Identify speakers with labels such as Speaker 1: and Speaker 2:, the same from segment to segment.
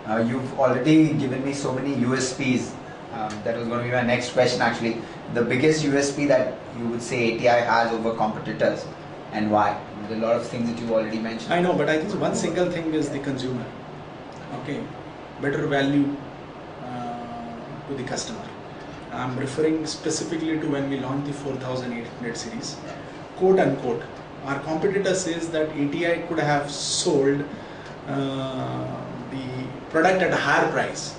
Speaker 1: You've already given me so many USPs. That was going to be my next question actually. The biggest USP that you would say ATI has over competitors, and why? There's a lot of things that you've already mentioned.
Speaker 2: I know, but I think one single thing is the consumer. Okay, better value to the customer. I'm referring specifically to when we launched the 4800 series. Quote unquote, our competitor says that ATI could have sold the product at a higher price.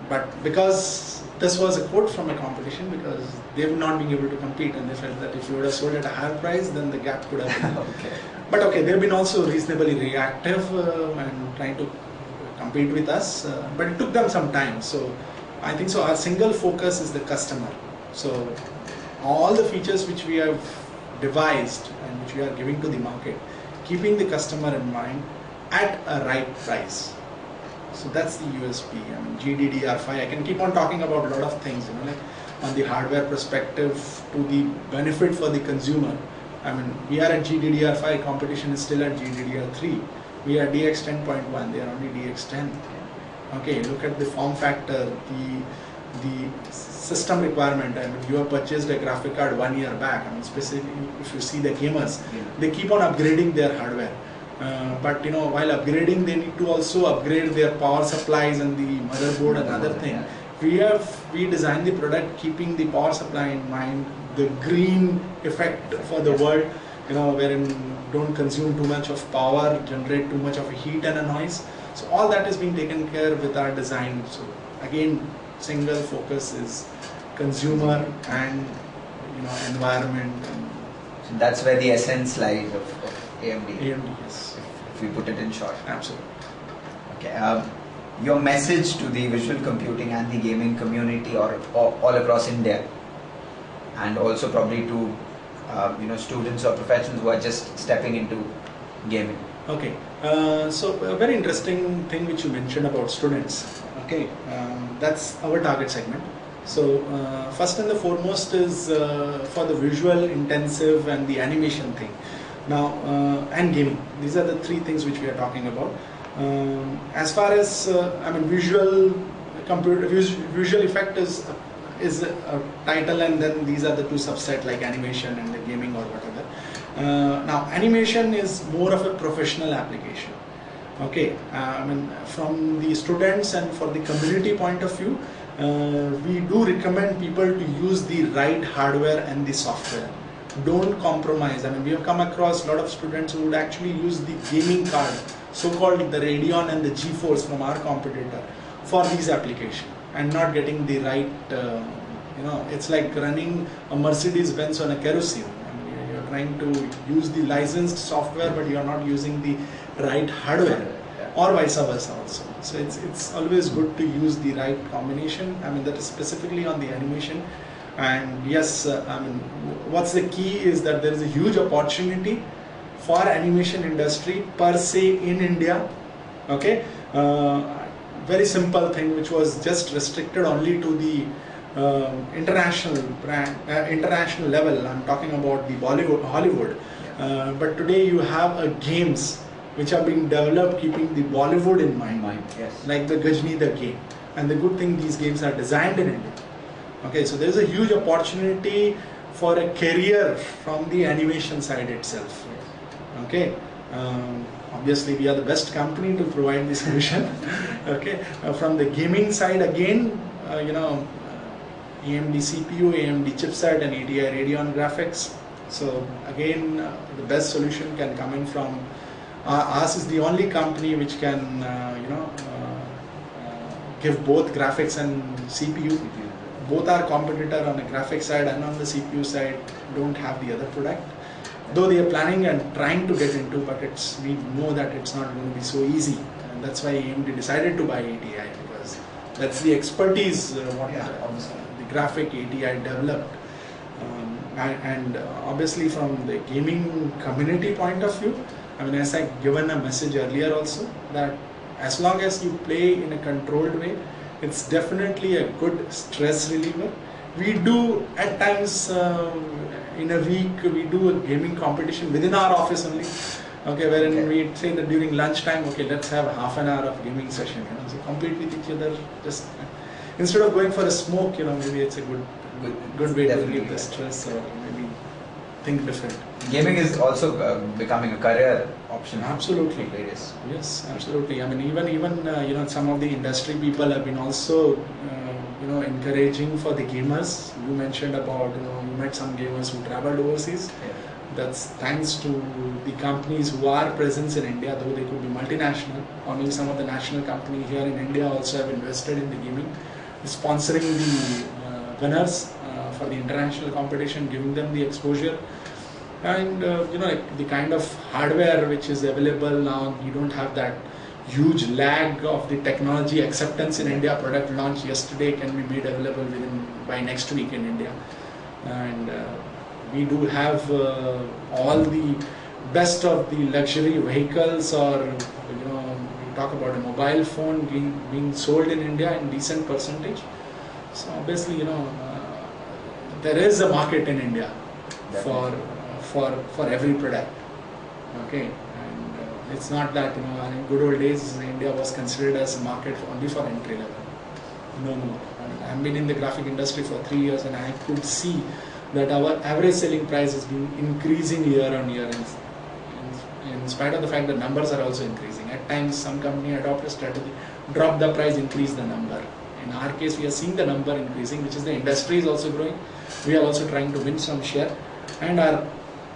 Speaker 2: But because this was a quote from a competition, because they've not been able to compete, and they felt that if you would have sold at a higher price, then the gap could have been.
Speaker 1: Okay.
Speaker 2: But okay, they've been also reasonably reactive and trying to compete with us, but it took them some time. So I think so our single focus is the customer. So all the features which we have devised and which we are giving to the market, keeping the customer in mind at a right price. So that's the USP. I mean, GDDR5, I can keep on talking about a lot of things, like on the hardware perspective to the benefit for the consumer. I mean, we are at GDDR5, competition is still at GDDR3. We are DX10.1, they are only DX10. Okay, look at the form factor, the system requirement. I mean, you have purchased a graphic card 1 year back. I mean, specifically if you see the gamers, they keep on upgrading their hardware. But while upgrading, they need to also upgrade their power supplies and the motherboard and other thing. We designed the product keeping the power supply in mind, the green effect for the world, wherein don't consume too much of power, generate too much of heat and a noise. So all that is being taken care with our design. So again, single focus is consumer and environment.
Speaker 1: So that's where the essence lies of AMD.
Speaker 2: AMD, yes.
Speaker 1: If we put it in short.
Speaker 2: Absolutely.
Speaker 1: Okay. Your message to the visual computing and the gaming community, or all across India, and also probably to students or professionals who are just stepping into gaming.
Speaker 2: Okay. So a very interesting thing which you mentioned about students. Okay, that's our target segment. So first and the foremost is for the visual intensive and the animation thing. Now and gaming. These are the three things which we are talking about. As far as visual effect is a title, and then these are the two subset like animation and the gaming or whatever. Now animation is more of a professional application. Okay, from the students and for the community point of view, we do recommend people to use the right hardware and the software. Don't compromise. We have come across a lot of students who would actually use the gaming card, so-called the Radeon and the GeForce from our competitor, for these applications, and not getting the right, it's like running a Mercedes-Benz on a kerosene. You're trying to use the licensed software, but you're not using the right hardware, or vice versa also. So it's always good to use the right combination. That is specifically on the animation. And yes, what's the key is that there is a huge opportunity for animation industry per se in India. Okay, very simple thing which was just restricted only to the international level. I'm talking about the Hollywood. But today you have games which are being developed keeping the Bollywood in mind.
Speaker 1: Yes.
Speaker 2: Like the Gajni the game. And the good thing, these games are designed in India. Okay, so there is a huge opportunity for a career from the animation side itself. Okay, obviously we are the best company to provide the solution. Okay, from the gaming side again, AMD CPU, AMD chipset, and ATI Radeon graphics. So again, the best solution can come in from us. Is the only company which can give both graphics and CPU. Both are competitor on the graphics side and on the CPU side don't have the other product. Though they are planning and trying to get into, but we know that it's not going to be so easy. And that's why AMD decided to buy ATI, because that's the expertise the graphic ATI developed. And obviously from the gaming community point of view, as I given a message earlier also, that as long as you play in a controlled way, it's definitely a good stress reliever. We do at times in a week, we do a gaming competition within our office only. Okay, wherein
Speaker 1: Okay.
Speaker 2: we say that during lunchtime, okay, let's have half an hour of gaming session. So compete with each other. Just instead of going for a smoke, maybe it's a good way to
Speaker 1: Definitely,
Speaker 2: relieve the stress, or maybe think different.
Speaker 1: Gaming is also becoming a career option.
Speaker 2: Absolutely.
Speaker 1: For various.
Speaker 2: Yes, absolutely. I mean, even some of the industry people have been also encouraging for the gamers. You mentioned about you met some gamers who traveled overseas.
Speaker 1: Yeah.
Speaker 2: That's thanks to the companies who are present in India, though they could be multinational, or maybe some of the national companies here in India also have invested in the gaming, sponsoring the winners for the international competition, giving them the exposure. And the kind of hardware which is available now, you don't have that huge lag of the technology acceptance in India. Product launch yesterday can be made available by next week in India, and we do have all the best of the luxury vehicles, or we talk about a mobile phone being sold in India in decent percentage. So obviously there is a market in India for every product. Okay, and it's not that in good old days India was considered as a market only for entry level. No more. I've been in the graphic industry for 3 years, and I could see that our average selling price has been increasing year on year, in spite of the fact that numbers are also increasing. At times some company adopt a strategy, drop the price, increase the number. In our case, we are seeing the number increasing, which is the industry is also growing. We are also trying to win some share, and our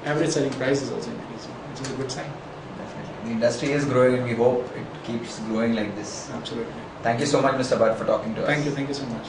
Speaker 2: average selling price is also increasing, which is a good sign.
Speaker 1: Definitely. The industry is growing, and we hope it keeps growing like this.
Speaker 2: Absolutely.
Speaker 1: Thank you so much, Mr. Bhatt, for talking to us.
Speaker 2: Thank you so much.